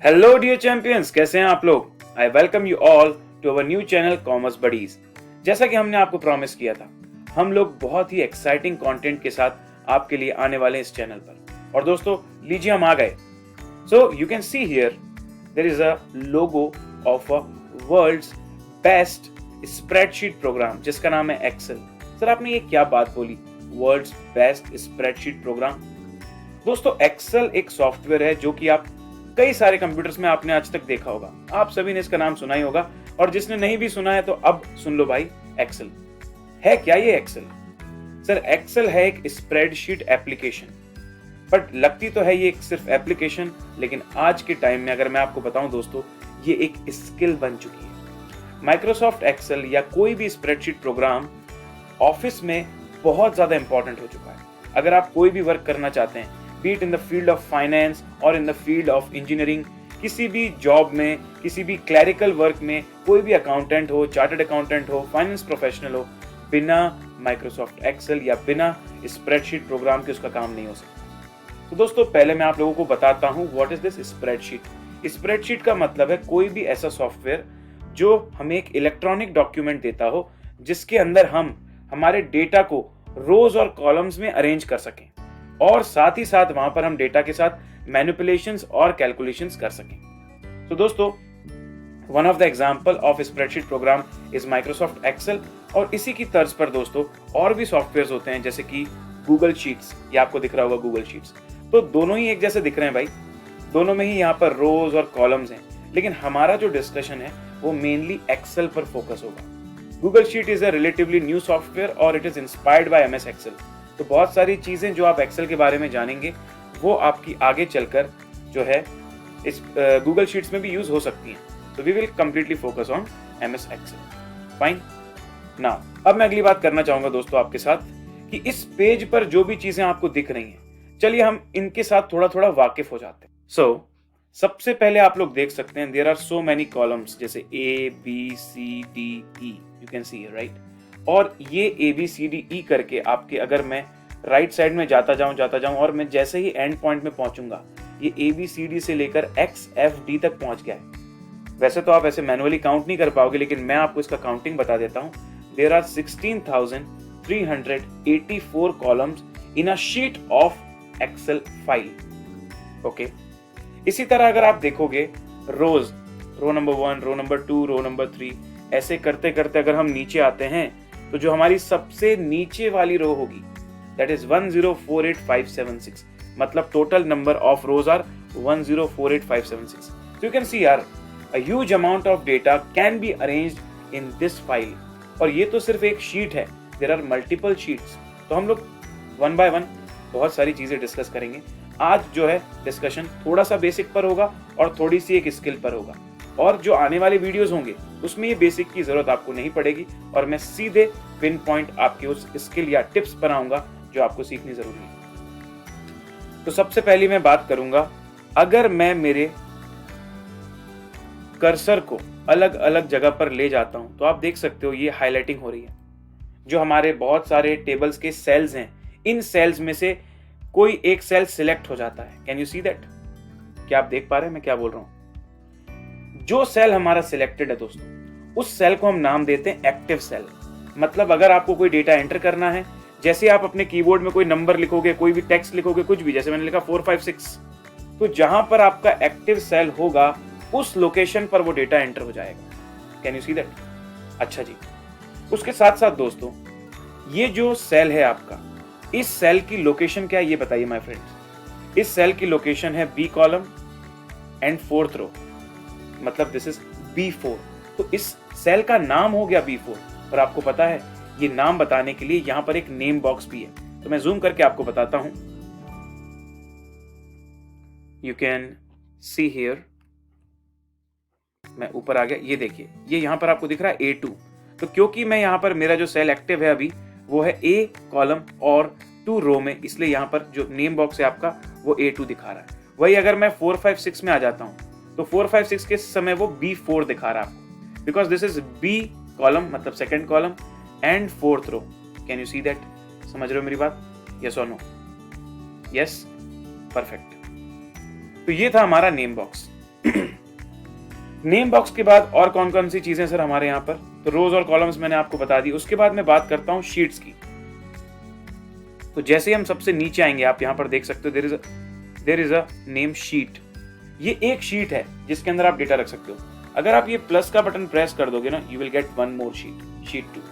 Hello dear champions, कैसे हैं आप लोग। I welcome you all to our new channel commerce buddies. जैसा कि हमने आपको प्रॉमिस किया था, हम लोग बहुत ही एक्साइटिंग कंटेंट के साथ आपके लिए आने वाले हैं इस चैनल पर। और दोस्तों लीजिए, हम आ गए। So you can see here there is a logo of a world's best spreadsheet program जिसका नाम है एक्सेल। सर आपने ये क्या बात बोली, वर्ल्ड्स बेस्ट स्प्रेडशीट प्रोग्राम। दोस्तों एक्सेल एक सॉफ्टवेयर है जो कि आप कई सारे कंप्यूटर्स में आपने आज तक देखा होगा। आप सभी ने इसका नाम सुना ही होगा, और जिसने नहीं भी सुना है तो अब सुन लो भाई। एक्सेल है क्या? ये एक्सेल सर, एक्सेल है एक स्प्रेडशीट एप्लीकेशन। बट लगती तो है ये एक सिर्फ एप्लीकेशन, लेकिन आज के टाइम में अगर मैं आपको बताऊं दोस्तों, ये एक स्किल बन चुकी है। माइक्रोसॉफ्ट एक्सेल या कोई भी स्प्रेडशीट प्रोग्राम ऑफिस में बहुत ज्यादा इंपॉर्टेंट हो चुका है। अगर आप कोई भी वर्क करना चाहते हैं, be it in the field of finance और in the field of engineering, किसी भी जॉब में, किसी भी क्लैरिकल वर्क में, कोई भी अकाउंटेंट हो, चार्टर्ड अकाउंटेंट हो, फाइनेंस प्रोफेशनल हो, बिना माइक्रोसॉफ्ट एक्सेल या बिना स्प्रेडशीट प्रोग्राम के उसका काम नहीं हो सकता। तो दोस्तों पहले मैं आप लोगों को बताता हूं what is this spreadsheet. Spreadsheet का मतलब है कोई भी ऐसा सॉफ्टवेयर जो हमें एक इलेक्ट्रॉनिक डॉक्यूमेंट देता हो, जिसके अंदर हम हमारे डेटा को रोज और कॉलम्स में अरेंज कर सकें, और साथ ही साथ वहां पर हम डेटा के साथ मैनिपुलेशंस और कैलकुलेशंस कर सकें। तो दोस्तों one of the example of spreadsheet program is Microsoft Excel. और इसी की तर्ज पर दोस्तों और भी सॉफ्टवेयर्स होते हैं, जैसे कि गूगल शीट्स। ये आपको दिख रहा होगा गूगल शीट्स। तो दोनों ही एक जैसे दिख रहे हैं भाई, दोनों में ही यहाँ पर रोज और कॉलम्स हैं, लेकिन हमारा जो डिस्कशन है वो मेनली एक्सेल पर फोकस होगा। Google sheet is a relatively new software और it is inspired by MS Excel. तो बहुत सारी चीजें जो आप एक्सेल के बारे में जानेंगे वो आपकी आगे चलकर जो है इस गूगल शीट्स में भी यूज हो सकती हैं। तो we will completely focus on MS Excel. Fine. Now अब मैं अगली बात करना चाहूंगा दोस्तों आपके साथ कि इस पेज पर जो भी चीजें आपको दिख रही हैं, चलिए हम इनके साथ थोड़ा थोड़ा वाकिफ हो जाते हैं। सो सबसे पहले आप लोग देख सकते हैं there are so many columns, जैसे A B C D E, you can see right. और ये ए बी सी डी ई करके आपके, अगर मैं राइट साइड में जाता जाऊं और मैं जैसे ही एंड पॉइंट में पहुंचूंगा, ये ए बी सी डी से लेकर एक्स एफ डी तक पहुंच गया है। वैसे तो आप ऐसे मैनुअली काउंट नहीं कर पाओगे, लेकिन मैं आपको इसका काउंटिंग बता देता हूं। There are 16,384 columns in a sheet of Excel file. Okay, इसी तरह अगर आप देखोगे rows, row number 1, row number 2, row number 3, ऐसे करते करते अगर हम नीचे आते हैं तो जो हमारी सबसे नीचे वाली रो होगी दैट इज 1048576, मतलब total number of rows are 1048576। So you can see यार, a huge amount of data can be arranged in this file। और ये तो सिर्फ एक शीट है, there are multiple sheets। तो हम लोग वन बाय वन बहुत सारी चीजें डिस्कस करेंगे। आज जो है डिस्कशन थोड़ा सा बेसिक पर होगा और थोड़ी सी एक स्किल पर होगा, और जो आने वाले वीडियोस होंगे उसमें ये बेसिक की जरूरत आपको नहीं पड़ेगी, और मैं सीधे पिन पॉइंट आपके उस स्किल या टिप्स पर आऊंगा जो आपको सीखनी जरूरी है। तो सबसे पहले मैं बात करूंगा, अगर मैं मेरे कर्सर को अलग अलग जगह पर ले जाता हूं तो आप देख सकते हो ये हाईलाइटिंग हो रही है। जो हमारे बहुत सारे टेबल्स के सेल्स हैं, इन सेल्स में से कोई एक सेल सिलेक्ट हो जाता है। Can you see that? क्या आप देख पा रहे हैं मैं क्या बोल रहा हूं? जो सेल हमारा सिलेक्टेड है दोस्तों, उस सेल को हम नाम देते हैं एक्टिव सेल। मतलब अगर आपको कोई डेटा एंटर करना है, जैसे आप अपने कीबोर्ड में कोई नंबर लिखोगे, कोई भी टेक्स्ट लिखोगे, कुछ भी, जैसे मैंने लिखा 456, तो जहां पर आपका एक्टिव सेल होगा उस लोकेशन पर वो डेटा एंटर हो जाएगा। Can you see that? अच्छा जी, उसके साथ साथ दोस्तों ये जो सेल है आपका, इस सेल की लोकेशन क्या है ये बताइए माय फ्रेंड्स। इस सेल की लोकेशन है बी कॉलम एंड 4th रो, मतलब दिस इज B4। तो इस सेल का नाम हो गया B4। और आपको पता है ये नाम बताने के लिए यहां पर एक नेम बॉक्स भी है, तो मैं जूम करके आपको बताता हूं। यू कैन सी हियर, मैं ऊपर आ गया, ये देखिए, ये यहां पर आपको दिख रहा है A2। तो क्योंकि मैं यहां पर, मेरा जो सेल एक्टिव है अभी वो है A कॉलम और 2 रो में, इसलिए यहां पर जो नेम बॉक्स है आपका वो A2 दिखा रहा है। वही अगर मैं 456 में आ जाता हूं तो 456 के समय वो B4 दिखा रहा है आपको, because this is B column, मतलब second column and 4th row. Can you see that? समझ रहे हो मेरी बात? यस और नो? Yes, perfect. तो ये था हमारा नेम बॉक्स। नेम बॉक्स के बाद और कौन कौन सी चीजें सर हमारे यहाँ पर, तो रोज और कॉलम्स मैंने आपको बता दी। उसके बाद मैं बात करता हूँ शीट्स की। तो जैसे ही हम सबसे नीचे आएंगे, आप यहाँ पर देख सकते हो there is a name sheet. ये एक शीट है जिसके अंदर आप डेटा रख सकते हो। अगर आप ये प्लस का बटन प्रेस कर दोगे ना, you will get one more sheet, sheet 2,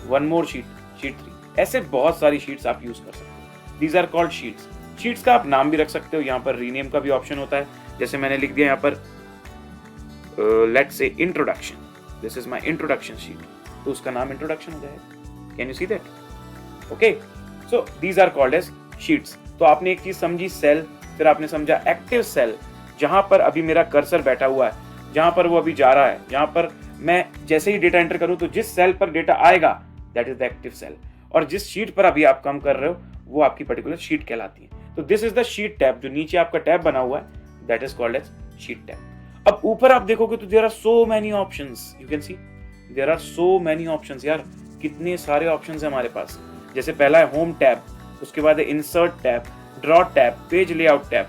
one more sheet, sheet 3। ऐसे बहुत सारी शीट्स आप यूज कर सकते हो। These are called sheets. Sheets का आप नाम भी रख सकते हो। यहाँ पर रीनेम का भी ऑप्शन होता है। जैसे मैंने लिख दिया यहाँ पर let's say introduction, this is my introduction sheet, तो उसका नाम इंट्रोडक्शन हो जाएगा। Can you see that? Okay, so these are called as sheets. तो आपने एक चीज समझी सेल, फिर आपने समझा एक्टिव सेल, जहां पर अभी मेरा कर्सर बैठा हुआ है, जहां पर वो अभी जा रहा है, जहां पर मैं जैसे ही डेटा एंटर करूं तो जिस सेल पर डेटा आएगा that is the active cell, और जिस शीट पर अभी आप काम कर रहे हो वो आपकी पर्टिकुलर शीट कहलाती है। तो this is the sheet tab, जो नीचे आपका टैब बना हुआ है that is called as sheet tab. अब ऊपर आप देखोगे तो there are so many options, you can see there are so many options. यार कितने सारे ऑप्शंस हैं हमारे पास। जैसे पहला है होम टैब, उसके बाद है insert tab, draw tab, page layout tab.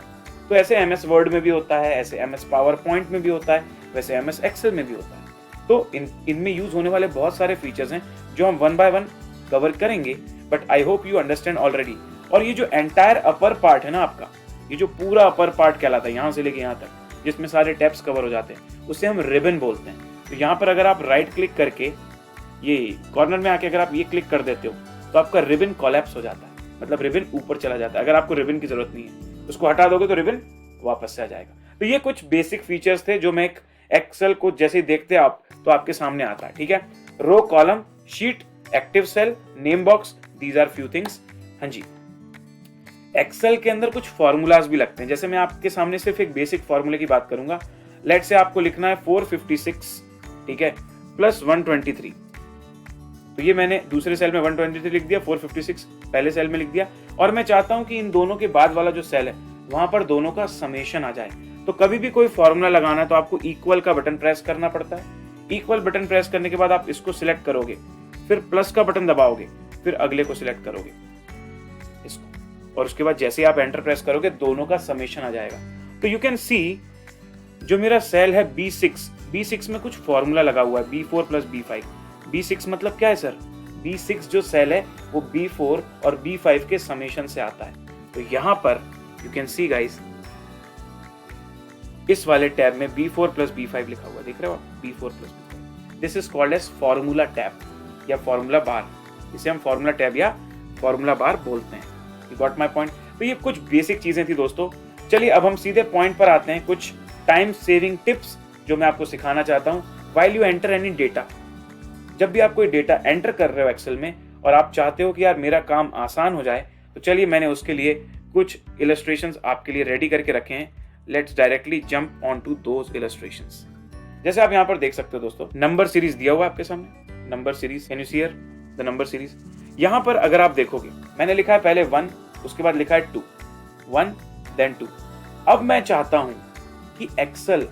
तो ऐसे एमएस वर्ड में भी होता है, ऐसे एमएस पावर पॉइंट में भी होता है, वैसे एमएस एक्सेल में भी होता है। तो इनमें यूज होने वाले बहुत सारे फीचर्स हैं जो हम वन बाय वन कवर करेंगे, but I hope you understand already. और ये जो एंटायर अपर पार्ट है ना आपका, ये जो पूरा अपर पार्ट कहलाता है यहाँ से लेके यहाँ तक, जिसमें सारे टैब्स कवर हो जाते हैं, उसे हम रिबन बोलते हैं। तो यहाँ पर अगर आप राइट क्लिक करके ये कॉर्नर में आके अगर आप ये क्लिक कर देते हो तो आपका रिबन कोलैप्स हो जाता है, मतलब रिबन ऊपर चला जाता है। अगर आपको रिबन की जरूरत नहीं है, उसको हटा दोगे तो रिबन वापस से आ जाएगा। तो ये कुछ बेसिक फीचर्स थे जो मैं एक एक्सेल को जैसे देखते आप तो आपके सामने आता है। ठीक है, row, column, sheet, active cell, name box, these are few things. हाँ जी, एक्सेल के अंदर कुछ फॉर्मूलाज भी लगते हैं। जैसे मैं आपके सामने सिर्फ एक बेसिक फॉर्मूले की बात करूंगा। लेट से आपको लिखना है 456, ठीक है, प्लस 123। तो ये मैंने दूसरे सेल में 123 लिख दिया, 456 पहले सेल में लिख दिया, और मैं चाहता हूं कि इन दोनों के बाद वाला जो सेल है वहां पर दोनों का समेशन आ जाए। तो कभी भी कोई फॉर्मूला लगाना है तो आपको इक्वल का बटन प्रेस करना पड़ता है। इक्वल बटन प्रेस करने के बाद आप इसको सिलेक्ट करोगे, फिर प्लस का बटन दबाओगे, फिर अगले को सिलेक्ट करोगे इसको, और उसके बाद जैसे आप एंटर प्रेस करोगे दोनों का समेशन आ जाएगा। तो यू कैन सी जो मेरा सेल है B6 में कुछ फॉर्मूला लगा हुआ है, B4 प्लस B5। B6 मतलब क्या है सर? B6 जो सेल है वो B4 और B5 के समेशन से आता है। तो यहां पर यू कैन सी गाइस, इस वाले टैब में B4 प्लस B5 लिखा हुआ, देख रहे हो आप, B4 plus B5। This is called as formula tab या फॉर्मूला बार। इसे हम फॉर्मूला टैब या फॉर्मूला बार बोलते हैं। You got my point? तो ये कुछ बेसिक चीजें थी दोस्तों। चलिए अब हम सीधे पॉइंट पर आते हैं, कुछ टाइम सेविंग टिप्स जो मैं आपको सिखाना चाहता हूं while you enter any data. जब भी आप कोई डेटा एंटर कर रहे हो एक्सेल में और आप चाहते हो कि यार मेरा काम आसान हो जाए, तो चलिए मैंने उसके लिए कुछ इलस्ट्रेशंस आपके लिए रेडी करके रखे हैं। Let's directly jump on to those illustrations. जैसे आप यहाँ पर देख सकते हो दोस्तों, नंबर सीरीज दिया हुआ है आपके सामने, number series, can you see here the number series. यहाँ पर अगर आप देखोगे मैंने लिखा है पहले 1, उसके बाद लिखा है 2, 1 देन 2। अब मैं चाहता हूं कि एक्सेल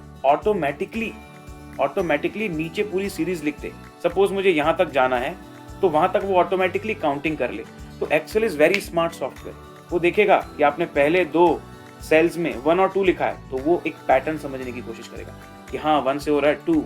ऑटोमेटिकली नीचे पूरी सीरीज लिख दे। सपोज मुझे यहां तक जाना है तो वहां तक वो ऑटोमेटिकली काउंटिंग कर ले। तो Excel is very smart software. वो देखेगा कि आपने पहले 2 सेल्स में 1 और 2 लिखा है, तो वो एक पैटर्न समझने की कोशिश करेगा कि हाँ 1 से हो रहा है 2।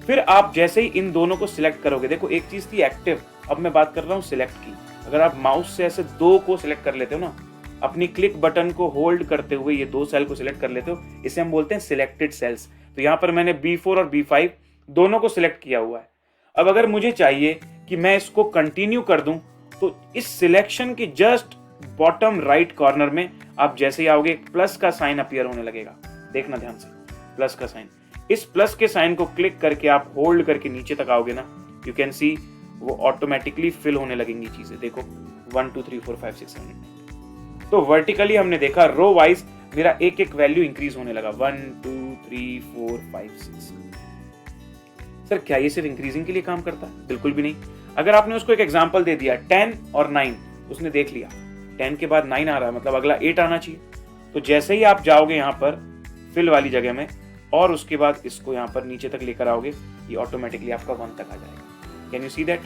फिर आप जैसे ही इन दोनों को सिलेक्ट करोगे, देखो एक चीज थी एक्टिव, अब मैं बात कर रहा हूँ सिलेक्ट की। अगर आप माउस से ऐसे 2 को सिलेक्ट कर लेते हो ना, अपनी क्लिक बटन को होल्ड करते हुए ये 2 सेल को सिलेक्ट कर लेते हो, इसे हम बोलते हैं सिलेक्टेड सेल्स। तो यहाँ पर मैंने B4 और B5 दोनों को सिलेक्ट किया हुआ है। अब अगर मुझे चाहिए कि मैं इसको कंटिन्यू कर दूं, तो इस सिलेक्शन के जस्ट बॉटम राइट कॉर्नर में आप जैसे ही आओगे प्लस का साइन अपीयर होने लगेगा। देखना ध्यान से, प्लस का साइन। इस प्लस के साइन को क्लिक करके आप होल्ड करके नीचे तक आओगे ना, यू कैन सी वो ऑटोमेटिकली फिल होने लगेंगी चीजें। देखो 1 2 3 4 5 6 7। तो वर्टिकली हमने देखा रो वाइज मेरा एक एक वैल्यू इंक्रीज होने लगा, 1 2 3 4 5 6। सर क्या ये सिर्फ इंक्रीजिंग के लिए काम करता है? बिल्कुल भी नहीं। अगर आपने उसको एक एग्जांपल दे दिया 10 और 9, उसने देख लिया 10 के बाद 9 आ रहा है, मतलब अगला 8 आना चाहिए। तो जैसे ही आप जाओगे यहाँ पर फिल वाली जगह में और उसके बाद इसको यहाँ पर नीचे तक लेकर आओगे, ये ऑटोमेटिकली आपका 1 तक आ जाएगा। Can you see that?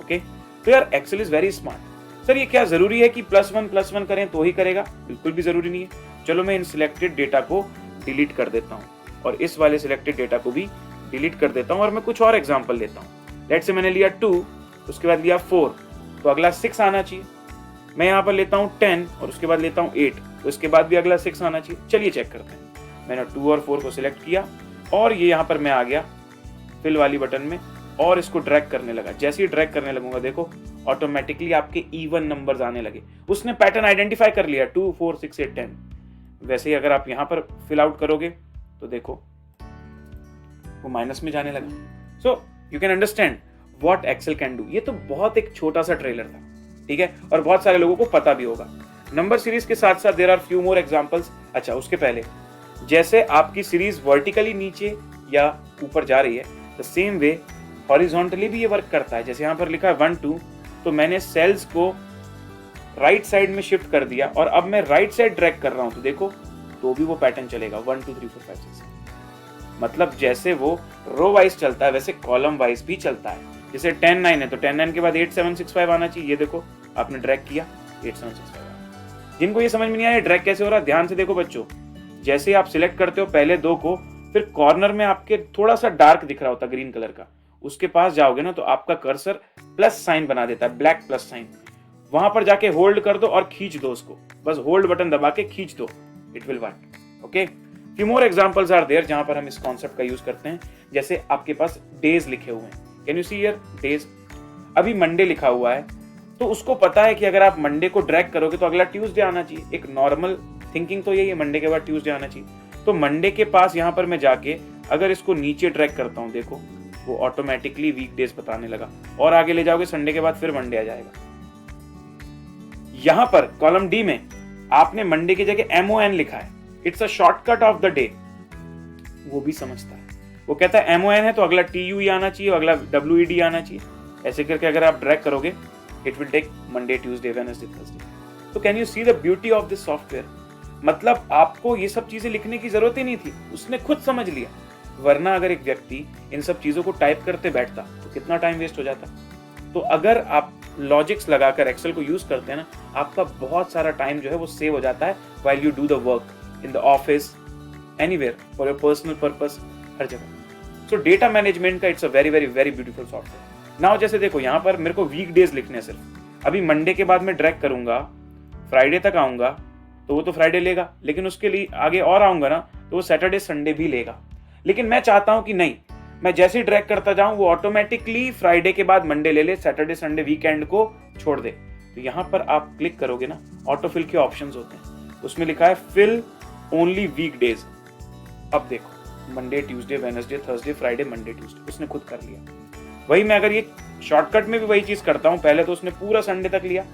Okay, तो यार Excel is very smart. Sir ये क्या जरूरी है कि +1 करें तो ही करेगा? बिल्कुल भी जरूरी नहीं है। चलो मैं इन सिलेक्टेड डेटा को डिलीट कर देता हूँ। और इस वाले सिलेक्टेड डेटा को भी डिलीट कर देता हूं और मैं कुछ और एग्जांपल लेता हूं। लेट्स से मैंने लिया 2, उसके बाद लिया 4, तो अगला 6 आना चाहिए। मैं यहाँ पर लेता हूँ 10 और उसके बाद लेता हूँ 8, तो इसके बाद भी अगला 6 आना चाहिए। चलिए चेक करते हैं। मैंने 2 और 4 को सिलेक्ट किया और ये यहाँ पर मैं आ गया फिल वाली बटन में और इसको ड्रैग करने लगा। जैसे ही ड्रैग करने लगूंगा देखो ऑटोमेटिकली आपके इवन नंबर्स आने लगे। उसने पैटर्न आइडेंटिफाई कर लिया 2, 4, 6, 8, 10। वैसे ही अगर आप यहाँ पर फिल आउट करोगे तो देखो वो माइनस में जाने लगा। So you can understand what Excel can do. ये तो बहुत एक छोटा सा ट्रेलर था, ठीक है, और बहुत सारे लोगों को पता भी होगा। नंबर सीरीज के साथ साथ there are few more examples. अच्छा, उसके पहले जैसे आपकी सीरीज वर्टिकली नीचे या ऊपर जा रही है, द सेम वे हॉरिजॉन्टली भी ये वर्क करता है। जैसे यहाँ पर लिखा है 1, 2, तो मैंने सेल्स को राइट साइड में शिफ्ट कर दिया और अब मैं राइट साइड ड्रैग कर रहा हूं तो देखो तो भी वो पैटर्न चलेगा 1, 2, 3, 4, 5, 6। मतलब जैसे वो रो वाइज चलता है वैसे कॉलम वाइज भी चलता है। जैसे 10, 9 है तो 10, 9 के बाद 8, 7, 6, 5 आना चाहिए। ये देखो आपने ड्रैग किया 8, 7, 6, 5। जिनको ये समझ में नहीं आया ड्रैग कैसे हो रहा है, ध्यान से देखो बच्चों। जैसे आप सिलेक्ट करते हो पहले 2 को, फिर कॉर्नर में आपके थोड़ा सा डार्क दिख रहा होता है ग्रीन कलर का, उसके पास जाओगे ना तो आपका कर्सर प्लस साइन बना देता है, ब्लैक प्लस साइन। वहां पर जाके होल्ड कर दो और खींच दो उसको, बस होल्ड बटन दबा के खींच दो, it will work. Okay, few more examples are there जहां पर हम इस कॉन्सेप्ट का यूज करते हैं। जैसे आपके पास डेज लिखे हुए हैं, can you see here days. अभी मंडे लिखा हुआ है तो उसको पता है कि अगर आप मंडे को ड्रैग करोगे तो अगला ट्यूसडे आना चाहिए। एक नॉर्मल थिंकिंग तो यही है, मंडे के बाद ट्यूसडे आना चाहिए। तो मंडे के पास यहां पर मैं जाके अगर इसको नीचे ड्रैग करता हूं, देखो वो ऑटोमेटिकली वीकडेज बताने लगा। और आगे ले जाओगे संडे के बाद फिर मंडे आ जाएगा। यहां पर कॉलम डी में आपने मंडे की जगह MON लिखा है, it's a shortcut of the day. वो भी समझता है, वो कहता है MON है तो अगला TUE आना चाहिए, अगला WED आना चाहिए। ऐसे करके अगर आप ड्रैग करोगे it will take Monday, Tuesday, Wednesday, Thursday. तो can you see the beauty of this software. मतलब आपको ये सब चीजें लिखने की जरूरत ही नहीं थी, उसने खुद समझ लिया। वरना अगर एक व्यक्ति इन सब चीजों को टाइप करते बैठता तो कितना टाइम वेस्ट हो जाता। तो अगर आप लॉजिक्स लगाकर एक्सेल को यूज करते हैं ना, आपका बहुत सारा टाइम जो है वो सेव हो जाता है while you do the work in the office, anywhere, for your personal purpose, हर जगह। सो डेटा मैनेजमेंट का it's a very very very beautiful software. Now जैसे देखो यहाँ पर मेरे को वीक डेज लिखने सिर्फ। अभी मंडे के बाद मैं ड्रैग करूंगा, फ्राइडे तक आऊंगा तो वो तो फ्राइडे लेगा, लेकिन उसके लिए आगे और आऊंगा ना तो वो सैटरडे संडे भी लेगा। लेकिन मैं चाहता हूं कि नहीं, मैं जैसे ही ड्रैग करता जाऊं वो ऑटोमेटिकली फ्राइडे के बाद मंडे ले ले, सैटरडे संडे वीकेंड को छोड़ दे। तो यहां पर आप क्लिक करोगे ना, ऑटो फिल के ऑप्शंस होते हैं, उसमें लिखा है फिल ओनली वीक डेज। अब देखो Monday, Tuesday, Wednesday, Thursday, Friday, Monday, Tuesday, उसने खुद कर लिया। वही मैं अगर ये शॉर्टकट में भी वही चीज करता हूं, पहले तो उसने पूरा संडे तक लिया,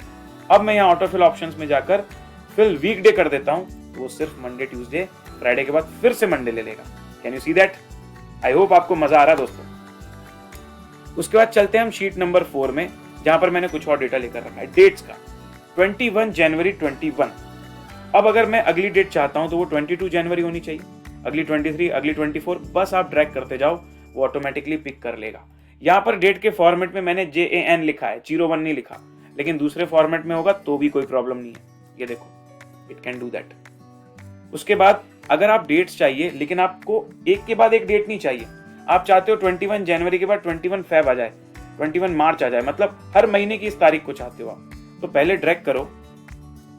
अब मैं यहाँ ऑटो फिल ऑप्शंस में जाकर फिल वीकडे कर देता हूं, वो सिर्फ मंडे, ट्यूसडे, फ्राइडे के बाद फिर से मंडे ले लेगा। Can you see that? I hope आपको मजा आ रहा है दोस्तों। उसके बाद चलते हैं हम शीट नंबर 4 में, जहां पर मैंने कुछ और डेटा लेकर रखा है डेट्स का। 21 जनवरी 21। अब अगर मैं अगली डेट चाहता हूं तो वो 22 जनवरी होनी चाहिए, अगली 23, अगली 24। बस आप ड्रैग करते जाओ, वो ऑटोमेटिकली पिक कर लेगा। यहाँ पर डेट के फॉर्मेट में मैंने JAN लिखा है, 01 नहीं लिखा, लेकिन दूसरे फॉर्मेट में होगा तो भी कोई प्रॉब्लम नहीं है। ये देखो इट कैन डू दैट। उसके बाद अगर आप डेट्स चाहिए, लेकिन आपको एक के बाद एक डेट नहीं चाहिए, आप चाहते हो 21 जनवरी के बाद 21 फेब आ जाए, 21 मार्च आ जाए, मतलब हर महीने की इस तारीख को चाहते हो आप, तो पहले ड्रैग करो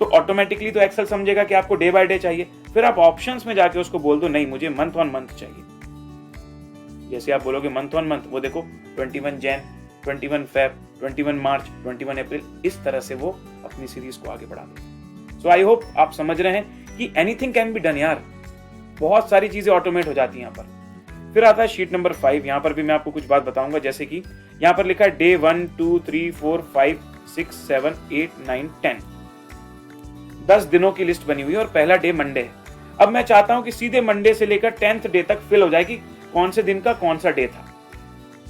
तो ऑटोमेटिकली तो एक्सेल समझेगा कि आपको डे बाय डे चाहिए। फिर आप ऑप्शंस में जाके उसको बोल दो नहीं मुझे मंथ ऑन मंथ चाहिए। जैसे आप बोलोगे मंथ ऑन मंथ, वो देखो 21 जैन, 21 फेब, 21 मार्च, 21 अप्रैल, इस तरह से वो अपनी सीरीज को आगे बढ़ा देगा। सो आई होप आप समझ रहे हैं कि एनीथिंग कैन बी डन यार, बहुत सारी चीजें ऑटोमेट हो जाती हैं यहाँ पर। फिर आता है शीट नंबर 5। यहाँ पर भी मैं आपको कुछ बात बताऊंगा, जैसे कि यहाँ पर लिखा है डे 1, 2, 3, 4, 5, 6, 7, 8, 9, 10। 10 दिनों की लिस्ट बनी हुई है और पहला डे मंडे है। अब मैं चाहता हूं कि सीधे मंडे से लेकर 10th डे तक फिल हो जाए कि कौन से दिन का कौन सा डे था।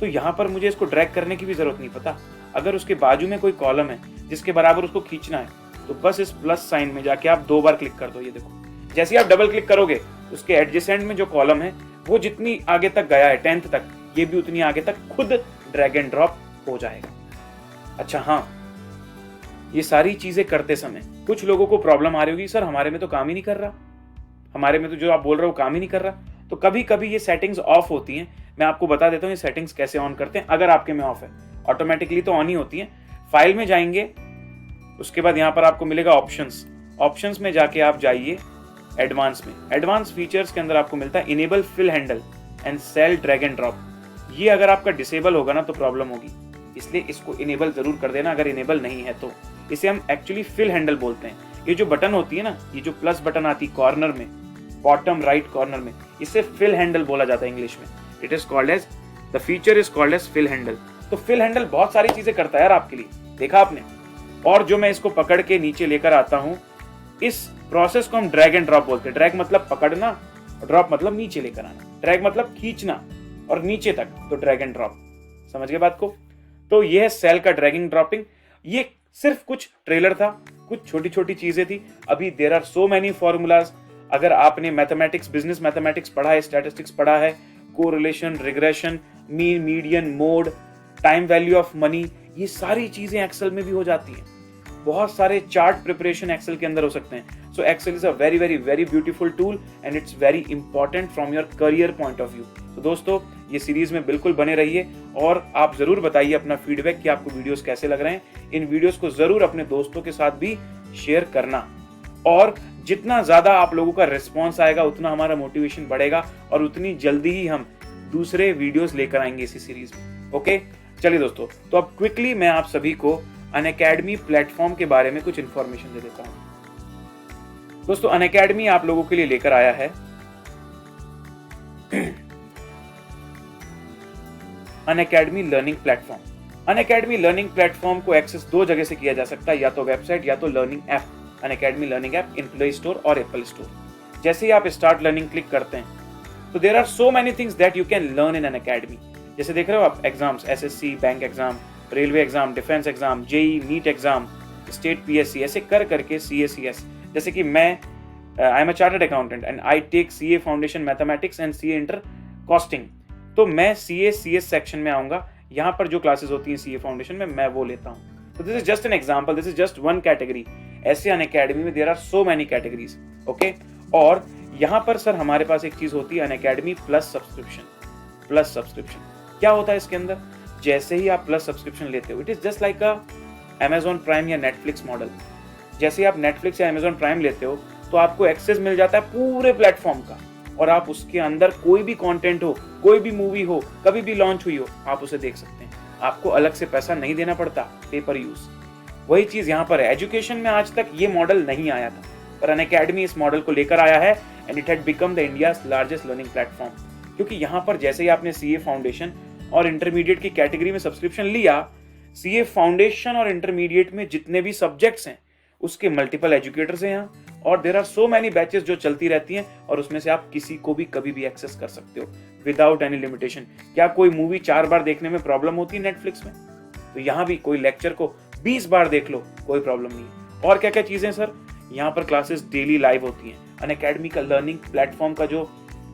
तो यहां पर मुझे इसको ड्रैग करने की भी जरूरत नहीं। पता, अगर उसके बाजू में कोई कॉलम है जिसके बराबर उसको खींचना है, तो बस इस प्लस साइन में जाके आप 2 बार क्लिक कर दो। ये देखो, जैसे आप डबल क्लिक करोगे उसके एडजेसेंट में जो कॉलम है वो जितनी आगे तक गया है 10th तक, ये भी उतनी आगे तक खुद ड्रैग एंड ड्रॉप हो जाएगा। अच्छा हाँ, ये सारी चीजें करते समय कुछ लोगों को प्रॉब्लम आ रही होगी, सर हमारे में तो काम ही नहीं कर रहा, हमारे में तो जो आप बोल रहे हो काम ही नहीं कर रहा। तो कभी कभी ये सेटिंग्स ऑफ होती हैं। मैं आपको बता देता हूँ ये सेटिंग्स कैसे ऑन करते हैं। अगर आपके में ऑफ है, ऑटोमेटिकली तो ऑन ही होती है। फाइल में जाएंगे, उसके बाद यहाँ पर आपको मिलेगा ऑप्शंस। ऑप्शंस में जाके आप जाइए एडवांस में। एडवांस फीचर्स के अंदर आपको मिलता है enable fill handle and cell drag and drop. ये अगर आपका डिसेबल होगा ना तो प्रॉब्लम होगी, इसलिए इसको इनेबल जरूर कर देना अगर इनेबल नहीं है तो। इसे हम एक्चुअली फिल हैंडल बोलते हैं। ये जो बटन होती है ना, ये जो प्लस बटन आती है कॉर्नर में, बॉटम राइट कॉर्नर में, इसे फिल हैंडल बोला जाता है इंग्लिश में। It is called as, the feature is called as fill handle. तो फिल हैंडल बहुत सारी चीजें करता है यार आपके लिए, देखा आपने। और जो मैं इसको पकड़ के नीचे लेकर आता हूं, इस प्रोसेस को हम ड्रैग एंड ड्रॉप बोलते हैं। ड्रैग मतलब पकड़ना, ड्रॉप मतलब नीचे लेकर आना। ड्रैग मतलब खींचना और नीचे तक, तो ड्रैग एंड ड्रॉप। समझ गए बात को? तो ये है सेल का ड्रैगिंग ड्रॉपिंग। ये सिर्फ कुछ ट्रेलर था, कुछ छोटी छोटी चीजें थी। अभी there are so many formulas. अगर आपने मैथमेटिक्स, बिजनेस मैथमेटिक्स पढ़ा है, स्टैटिस्टिक्स पढ़ा है, correlation, regression, mean, median, mode, time value of money, ये सारी चीजें एक्सेल में भी हो जाती हैं। बहुत सारे चार्ट प्रिपरेशन एक्सेल के अंदर हो सकते हैं। So Excel is a very very very beautiful tool and it's very important from your career point of view. तो दोस्तों, ये सीरीज में बिल्कुल बने रहिए और आप जरूर बताइए अपना फीडबैक कि आपको वीडियोस कैसे लग रहे हैं। इन वीडियोस को जरूर अपने दोस्तों के साथ भी शेयर करना, और जितना ज्यादा आप लोगों का रिस्पॉन्स आएगा उतना हमारा मोटिवेशन बढ़ेगा और उतनी जल्दी ही हम दूसरे वीडियोस लेकर आएंगे इसी सीरीज में। ओके, चलिए दोस्तों, तो अब क्विकली मैं आप सभी को अनअकैडमी प्लेटफॉर्म के बारे में कुछ इंफॉर्मेशन दे देता हूं। दोस्तों, अनअकैडमी आप लोगों के लिए लेकर आया है Unacademy learning platform. Unacademy learning platform को एक्सेस दो जगह से किया जा सकता है, या तो वेबसाइट या तो learning app, Unacademy learning app in Play Store और एप्पल स्टोर। जैसे ही आप स्टार्ट लर्निंग क्लिक करते हैं तो there are so many things that you can learn in Unacademy. जैसे देख रहे हो आप exams, SSC, bank exam, railway exam, defence exam, JE, NEET exam, state PSC, ऐसे कर करके सीएसीएस। जैसे कि मैं I am a chartered accountant and I take CA foundation mathematics and CA inter costing, तो मैं सीए सीएस सेक्शन में आऊंगा। यहाँ पर जो क्लासेस होती हैं सीए फाउंडेशन में, मैं वो लेता हूँ। तो this is just an example, this is just one category. ऐसे अनअकैडमी में there are so many categories. Okay, और यहाँ पर सर हमारे पास एक चीज होती है Unacademy plus subscription. Plus subscription क्या होता है इसके अंदर? जैसे ही आप प्लस सब्सक्रिप्शन लेते हो, it is just like a Amazon prime या नेटफ्लिक्स मॉडल। जैसे आप नेटफ्लिक्स या अमेजॉन प्राइम लेते हो तो आपको एक्सेस मिल जाता है पूरे प्लेटफॉर्म का, और आप उसके अंदर कोई भी कंटेंट हो, कोई भी मूवी हो, कभी भी लॉन्च हुई हो, आप उसे देख सकते हैं। आपको अलग से पैसा नहीं देना पड़ता, पेपर यूज। वही चीज यहाँ पर है। एजुकेशन में आज तक ये मॉडल नहीं आया था, पर अनअकैडमी इस मॉडल को लेकर आया है and it had become the India's largest learning platform. क्योंकि यहाँ पर जैसे ही आपने सीए फाउंडेशन और इंटरमीडिएट की कैटेगरी में सब्सक्रिप्शन लिया, सीए फाउंडेशन और इंटरमीडिएट में जितने भी सब्जेक्ट्स हैं उसके मल्टीपल एजुकेटर्स हैं यहाँ, और there are so many batches जो चलती रहती हैं, और उसमें से आप किसी को भी कभी भी एक्सेस कर सकते हो विदाउट एनी लिमिटेशन। क्या कोई मूवी 4 बार देखने में प्रॉब्लम होती है नेटफ्लिक्स में? तो यहाँ भी कोई लेक्चर को 20 बार देख लो, कोई प्रॉब्लम नहीं। और क्या क्या चीजें सर? यहाँ पर क्लासेस डेली लाइव होती हैं। अनअकैडमी का लर्निंग प्लेटफॉर्म का जो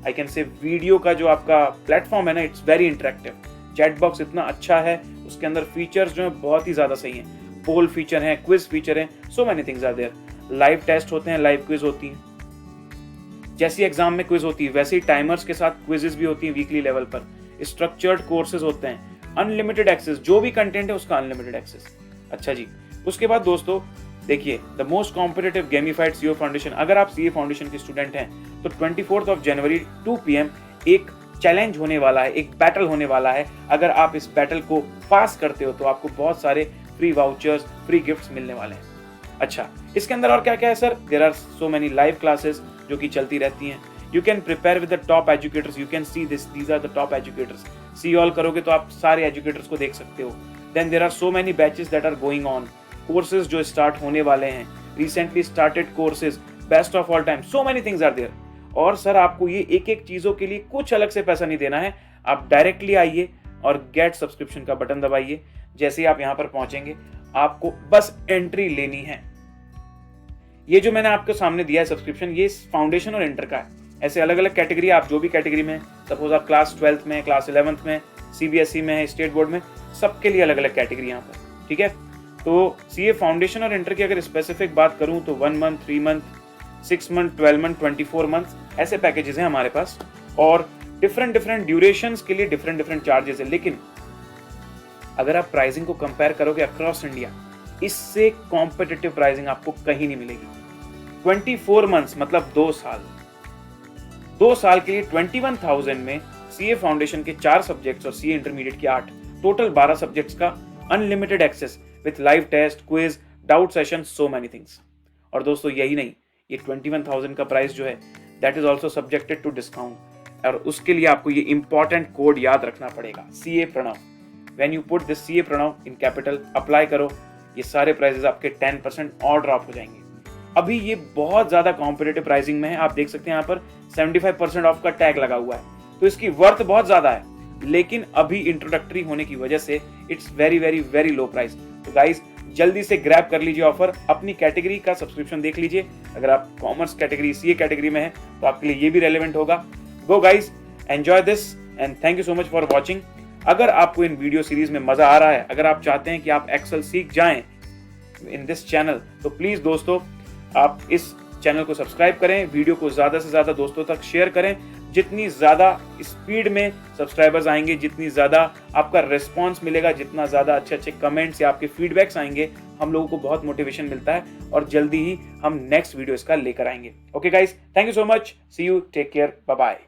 आई कैन से वीडियो का जो आपका प्लेटफॉर्म है ना, it's very interactive. Chat box इतना अच्छा है, उसके अंदर फीचर्स जो है बहुत ही ज्यादा सही हैं। पोल फीचर है, क्विज फीचर है, so many things are there. Live test होते हैं, लाइव क्विज होती हैं। जैसी एग्जाम में क्विज होती है वैसे ही टाइमर्स के साथ क्विजेस भी होती हैं वीकली लेवल पर। स्ट्रक्चर्ड कोर्सेज होते हैं, अनलिमिटेड एक्सेस, जो भी कंटेंट है उसका अनलिमिटेड एक्सेस। अच्छा जी, उसके बाद दोस्तों देखिए, the most competitive gamified CA foundation. अगर आप सीए फाउंडेशन के स्टूडेंट हैं तो 24 जनवरी 2 PM एक चैलेंज होने वाला है, एक बैटल होने वाला है। अगर आप इस बैटल को पास करते हो तो आपको बहुत सारे फ्री वाउचर्स, फ्री गिफ्ट्स मिलने वाले हैं। अच्छा, इसके अंदर और क्या क्या है sir? There are so many live classes जो कि चलती रहती हैं। You can prepare with the top educators, you can see these are the top educators. See all करोगे तो आप सारे एजुकेटर्स को देख सकते हो। Then there are so many batches that are going on, courses जो स्टार्ट होने वाले हैं, recently started courses, best of all time, so many things are there. और सर आपको ये एक एक चीजों के लिए कुछ अलग से पैसा नहीं देना है। आप डायरेक्टली आइए और गेट सब्सक्रिप्शन का बटन दबाइए। जैसे ही आप यहां पर पहुंचेंगे आपको बस एंट्री लेनी है। ये जो मैंने आपके सामने दिया है सब्सक्रिप्शन, ये फाउंडेशन और इंटर का है। ऐसे अलग अलग कैटेगरी, आप जो भी कैटेगरी में, सपोज आप क्लास 12th में, क्लास 11th में, सीबीएसई में, स्टेट बोर्ड में, सबके लिए अलग अलग कैटेगरी यहाँ पर। ठीक है, तो सीए फाउंडेशन और इंटर की अगर स्पेसिफिक बात करूं तो 1 month, 3 month, 6 month, 12 month, 24 month, ऐसे पैकेजेस हैं हमारे पास। और डिफरेंट डिफरेंट ड्यूरेशंस के लिए डिफरेंट डिफरेंट चार्जेस है। लेकिन अगर आप प्राइसिंग को कंपेयर करोगे अक्रॉस इंडिया, इससे कॉम्पिटिटिव प्राइसिंग आपको कहीं नहीं मिलेगी। 24 मंथ्स मतलब 2 साल, 2 साल के लिए 21,000 में सीए फाउंडेशन के 4 सब्जेक्ट्स और सीए इंटरमीडिएट के 8, टोटल 12 सब्जेक्ट्स का unlimited access with live test, quiz, doubt session, so many things. और दोस्तों यही नहीं, ये 21,000 का प्राइस जो है that is also subjected to discount, और उसके लिए आपको ये इंपॉर्टेंट कोड याद रखना पड़ेगा, CA Pranav. When you put this CA Pranav in capital, apply करो, ये सारे प्राइसेस आपके 10% और ड्रॉप हो जाएंगे। अभी ये बहुत ज्यादा कॉम्पिटिटिव प्राइसिंग में है, आप देख सकते हैं यहाँ पर 75% ऑफ का टैग लगा हुआ है, तो इसकी वर्थ बहुत ज्यादा है, लेकिन अभी इंट्रोडक्टरी होने की वजह से it's very very very low price. तो गाइस जल्दी से ग्रैब कर लीजिए ऑफर, अपनी कैटेगरी का सब्सक्रिप्शन देख लीजिए। अगर आप कॉमर्स कैटेगरी, सीए कैटेगरी में है तो आपके लिए ये भी रेलेवेंट होगा। Go guys, enjoy this and thank you so much for watching. अगर आपको इन वीडियो सीरीज में मजा आ रहा है, अगर आप चाहते हैं कि आप एक्सेल सीख जाएं इन दिस चैनल, तो प्लीज दोस्तों आप इस चैनल को सब्सक्राइब करें, वीडियो को ज्यादा से ज्यादा दोस्तों तक शेयर करें। जितनी ज्यादा स्पीड में सब्सक्राइबर्स आएंगे, जितनी ज्यादा आपका रिस्पांस मिलेगा, जितना ज्यादा अच्छे अच्छे कमेंट्स या आपके फीडबैक्स आएंगे, हम लोगों को बहुत मोटिवेशन मिलता है और जल्दी ही हम नेक्स्ट वीडियो इसका लेकर आएंगे। Okay guys, thank you so much, see you, take care, bye bye.